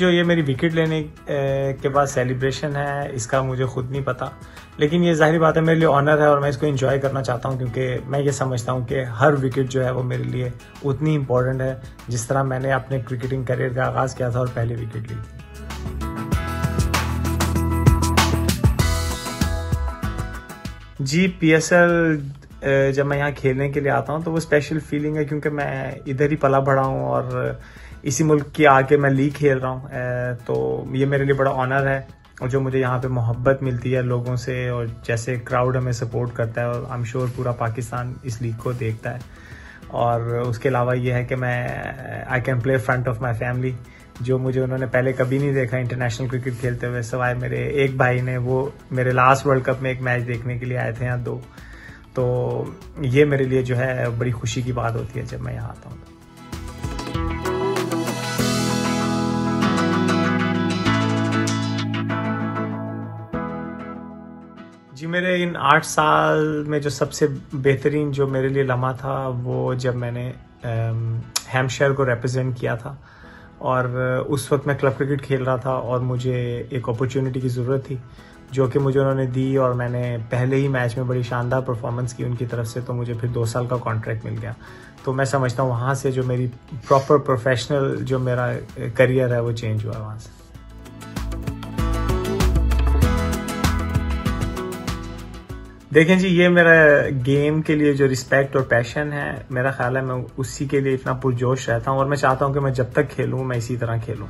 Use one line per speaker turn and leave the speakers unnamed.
जो ये मेरी विकेट लेने के बाद सेलिब्रेशन है, इसका मुझे खुद नहीं पता, लेकिन ये जाहिर बात है मेरे लिए ऑनर है और मैं इसको एंजॉय करना चाहता हूँ, क्योंकि मैं ये समझता हूँ कि हर विकेट जो है वो मेरे लिए उतनी इम्पोर्टेंट है जिस तरह मैंने अपने क्रिकेटिंग करियर का आगाज़ किया था और पहली विकेट ली थी। जी, PSL जब मैं यहाँ खेलने के लिए आता हूँ तो वो स्पेशल फीलिंग है, क्योंकि मैं इधर ही पला बढ़ा हूँ और इसी मुल्क की आके मैं लीग खेल रहा हूँ, तो ये मेरे लिए बड़ा ऑनर है। और जो मुझे यहाँ पे मोहब्बत मिलती है लोगों से और जैसे क्राउड हमें सपोर्ट करता है, और आई एम श्योर पूरा पाकिस्तान इस लीग को देखता है। और उसके अलावा ये है कि मैं I can play front of my family, जो मुझे उन्होंने पहले कभी नहीं देखा इंटरनेशनल क्रिकेट खेलते हुए, सिवाय मेरे एक भाई ने, वो मेरे लास्ट वर्ल्ड कप में एक मैच देखने के लिए आए थे यहाँ 2। तो ये मेरे लिए जो है बड़ी खुशी की बात होती है जब मैं यहाँ आता हूँ। जी, मेरे इन 8 साल में जो सबसे बेहतरीन जो मेरे लिए लम्हा था वो जब मैंने हैम्पशायर को रिप्रेजेंट किया था, और उस वक्त मैं क्लब क्रिकेट खेल रहा था और मुझे एक अपॉर्चुनिटी की ज़रूरत थी जो कि मुझे उन्होंने दी, और मैंने पहले ही मैच में बड़ी शानदार परफॉर्मेंस की उनकी तरफ से, तो मुझे फिर 2 साल का कॉन्ट्रैक्ट मिल गया। तो मैं समझता हूँ वहाँ से जो मेरी प्रॉपर प्रोफेशनल जो मेरा करियर है वो चेंज हुआ वहाँ से। देखें जी, ये मेरा गेम के लिए जो रिस्पेक्ट और पैशन है, मेरा ख्याल है मैं उसी के लिए इतना पुरजोश रहता हूँ, और मैं चाहता हूँ कि मैं जब तक खेलूँ मैं इसी तरह खेलूँ।